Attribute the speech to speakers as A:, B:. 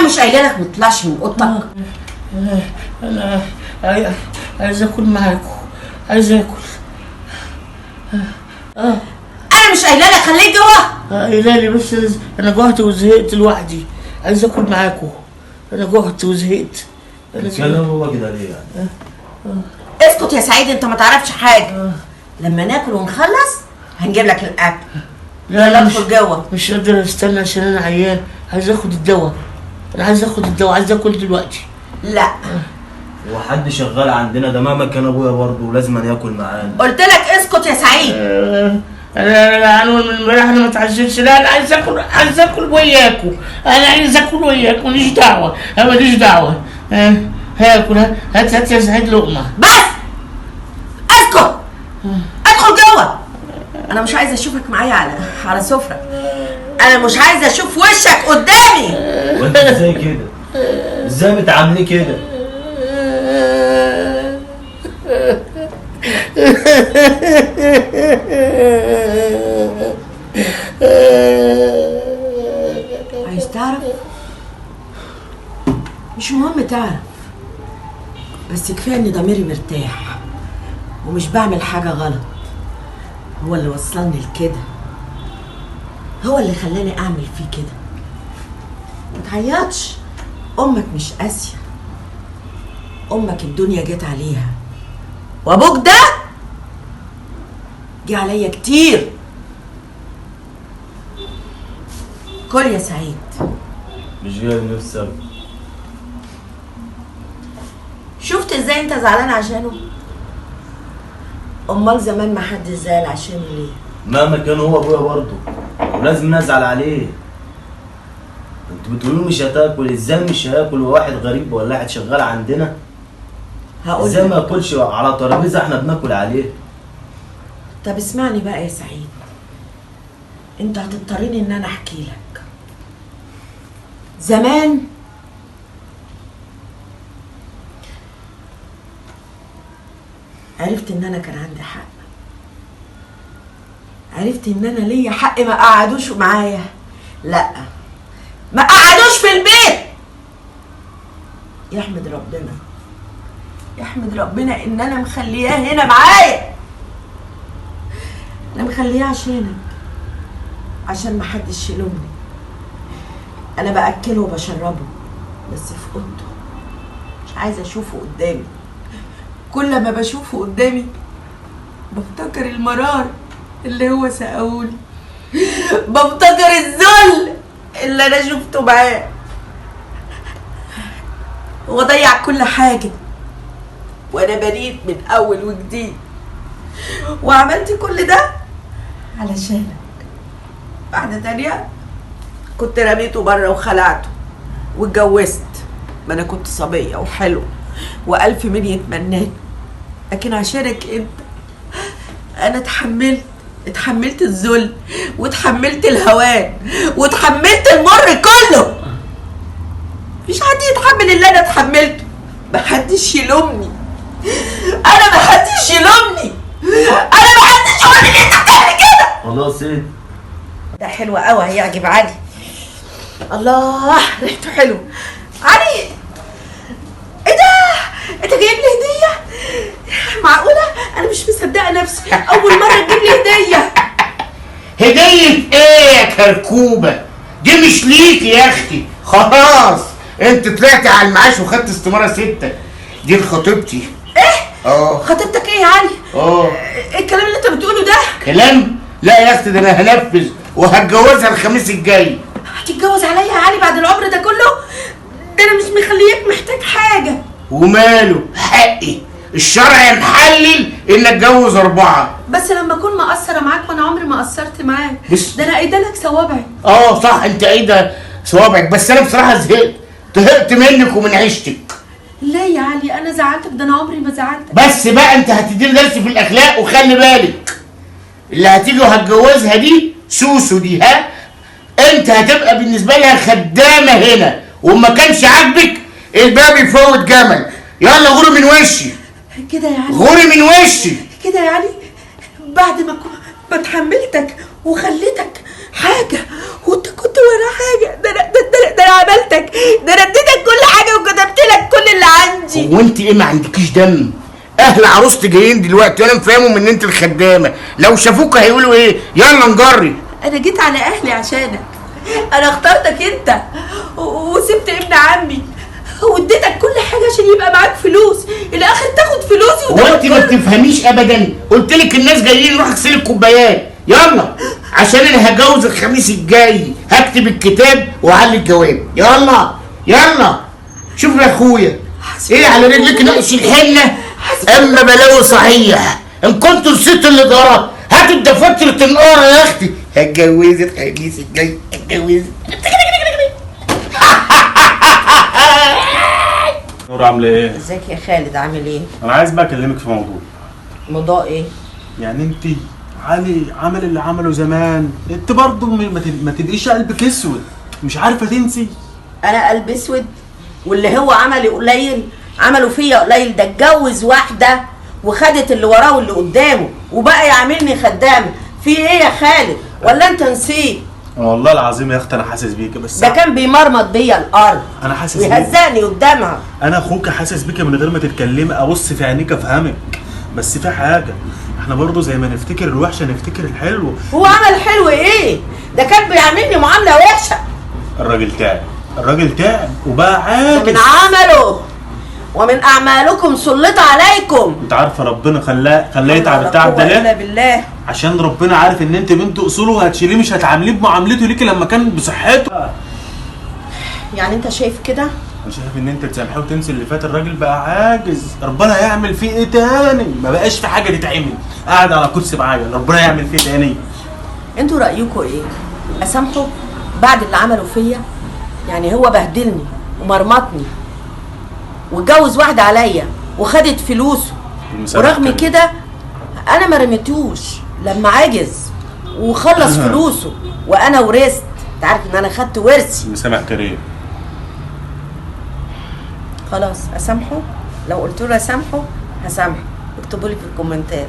A: مش قايله لك ما تطلعش من اوضتك؟
B: انا عايز اكل معاكم، عايز اكل.
A: انا مش قايله لك خليك جوه؟
B: قايله لي بس انا جوعت وزهقت لوحدي، عايز اكل معاكم. انا جوعت وزهقت.
C: بتتكلم هو كده ليه يعني؟
A: اسكت يا سعيد، انت ما تعرفش حاجه. لما ناكل ونخلص هنجيب لك الاكل.
B: لا
A: ادخل جوه.
B: مش قادر استنى عشان انا عيان، عايز اخد الدواء. انا عايز اخد الدواء، عايز اكل دلوقتي.
A: لا
C: هو حد شغال عندنا؟ ده مهما كان ابويا برضه لازم ياكل معانا.
A: قلت لك اسكت يا سعيد.
B: انا من امبارح انا ما اتعشيتش. لا انا عايز اكل وياكم. انا عايز اكل وياكم، ماليش دعوه، انا ماليش دعوه. هاكل. هات يا سعيد لقمه.
A: بس اسكت. ادخل جوه. انا مش عايزه اشوفك معايا على سفره. انا مش عايزه اشوف وشك قدامي.
C: وانت ازاي كده؟ ازاي بتعامليه كده؟
A: عايز تعرف؟ مش مهم تعرف، بس كفايه ان ضميري مرتاح ومش بعمل حاجه غلط. هو اللي وصلني لكده، هو اللي خلاني اعمل فيه كده. ما تعيطش، امك مش قاسيه. امك الدنيا جت عليها، وابوك ده جه عليا كتير. كل يا سعيد.
C: مش جايب نفسك.
A: شفت ازاي انت زعلان عشانه؟ امال زمان ما حد زعل عشانه ليه؟
C: مهما كان هو ابويا برضه ولازم نزعل عليه. انتوا بتقولوا مش هتاكل، ازاي مش هياكل وواحد غريب ولا واحد شغال عندنا؟
A: هقول
C: ازاي ما ياكلش على ترابيزه احنا بناكل عليه؟
A: طب اسمعني بقى يا سعيد، انت هتضطرني ان انا احكي لك. زمان عرفت ان انا كان عندي حق. عرفت ان انا ليا حق ما قعدوش معايا. لا، ما قعدوش في البيت. يحمد ربنا، يحمد ربنا ان انا مخلياه هنا معايا. انا مخلياه عشانك، عشان ما حدش يلومني. انا باكله وبشربه بس في اوضته، مش عايزه اشوفه قدامي. كل ما بشوفه قدامي بفتكر المرار اللي هو سقاهولي، بفتكر الذل اللي انا شفته معاه. هو ضيع كل حاجه وانا بنيت من اول وجديد، وعملت كل ده علشانك. واحده تانيه كنت رميته بره وخلعته واتجوزت. ما انا كنت صبيه وحلوه والف من يتمناني، لكن عشانك انت انا اتحملت الذل واتحملت الهوان واتحملت المر كله. مفيش حد يتحمل اللي انا اتحملته. محدش يلومني، انا محدش يلومني، انا محدش يقول لي انت بتعمل كده.
C: خلاص ايه
A: ده حلو قوي، هيعجب علي. الله ريحته حلو. علي ايه ده؟ انت جايب لي هديه؟ معقوله؟ انا مش مصدقه نفسي، اول مره تجيب لي هديه.
B: هدية ايه يا كركوبة؟ دي مش ليكي يا اختي، خلاص انت طلعتي على المعاش وخدت استمارة 6. دي لخطيبتي.
A: ايه؟ خطيبتك ايه يا علي؟ ايه الكلام اللي انت بتقوله ده؟
B: كلام؟ لا يا اختي، ده انا هنفذ وهتجوزها الخميس الجاي.
A: هتتجوز عليا يا علي بعد العمر ده كله؟ ده انا مش مخليك محتاج حاجه.
B: وماله، حقي الشرع محلل ان اتجوز 4.
A: بس لما اكون مقصره معاك، وانا عمري ما قصرت معاك.
B: بس
A: ده انا قايده لك صوابعي.
B: صح، انت قايده صوابعك، بس انا بصراحه طهقت منك ومن عيشتك.
A: لا يا علي، انا زعلتك؟ ده انا عمري ما زعلتك.
B: بس بقى انت هتديني درس في الاخلاق، وخلي بالك اللي هتيجي وهتجوزها دي سوسو دي، ها؟ انت هتبقى بالنسبه لها خدامه هنا، وما كانش عاجبك الباب يفوت جمل. يلا غوري من وشي
A: كده يا علي،
B: غوري من وشي
A: كده يا علي. بعد ما اتحملتك وخليتك حاجه وانت كنت ولا حاجه. ده انا عملتك، ده انا
B: وانت ايه ما عندكيش دم؟ اهل عروستي جايين دلوقتي وانا مفهمهم ان انت الخدامه، لو شافوك هيقولوا ايه؟ يلا نجري.
A: انا جيت على اهلي عشانك، انا اخترتك انت وسبت ابن عمي واديتك كل حاجه عشان يبقى معاك فلوس، الاخر تاخد فلوسي
B: وانت ما بتفهميش ابدا. قلت لك الناس جايين، روح اغسلي الكوبايات يلا، عشان انا هجوز الخميس الجاي، هكتب الكتاب واعلي الجواب. يلا يلا. شوف يا اخويا، ايه على رجلك نقش الحنه؟ اما بلاوي صحيح. ان كنتوا نسيتوا اللي جرى هاتوا الدفاتر تنقرا يا اختي. هتجوزك الخميس الجاي، هتجوزك.
D: نور عامله ايه؟
A: ازيك يا خالد، عامل ايه؟
D: انا عايز بقى اكلمك في موضوع.
A: موضوع ايه؟
D: يعني انت علي عمل اللي عمله زمان، انت برضه ما تبقيش قلبك اسود، مش عارفه تنسي.
A: انا قلب اسود؟ واللي هو عملي قليل؟ عمله فيا قليل؟ ده اتجوز واحده وخدت اللي وراه واللي قدامه وبقى يعاملني خدامه. في ايه يا خالد؟ ولا انت نسيت؟
D: والله العظيم يا اختي انا حاسس بيكي، بس
A: ده كان بيمرمط بيا الارض،
D: انا حاسس بيكي،
A: ويهزقني قدامها.
D: انا اخوك حاسس بيكي من غير ما تتكلمي، ابص في عينيك افهمك. بس في حاجه، احنا برضه زي ما نفتكر الوحشه نفتكر الحلو.
A: هو عمل حلو ايه؟ ده كان بيعاملني معامله وحشه.
D: الراجل تعب، الراجل تعب وبقى
A: ده
D: عاجز.
A: من عمله ومن اعمالكم سلط عليكم.
D: انت عارفه ربنا خلاه يتعب التعب ده
A: الا
D: ليه؟
A: بالله.
D: عشان ربنا عارف ان انت بنت اصوله وهتشيليه، مش هتعامليه بمعاملته ليكي لما كان بصحته.
A: يعني انت شايف كده؟
D: انا شايف ان انت تسامحيه وتنسي اللي فات. الراجل بقى عاجز، ربنا هيعمل فيه ايه تاني؟ ما بقاش في حاجه تتعمل، قاعد على كرسي معايا، ربنا يعمل فيه تاني.
A: انتوا رايكم ايه؟ اسامحه بعد اللي عمله فيا؟ يعني هو بهدلني ومرمطني واتجوز واحده عليا وخدت فلوسه، ورغم كده انا ما رميتوش لما عجز وخلص فلوسه وانا ورثت. انت عارف ان انا خدت ورثي.
D: مسامح كريم.
A: خلاص اسامحه، لو قلت له اسامحه هسامحه. اكتبوا لي في الكومنتات.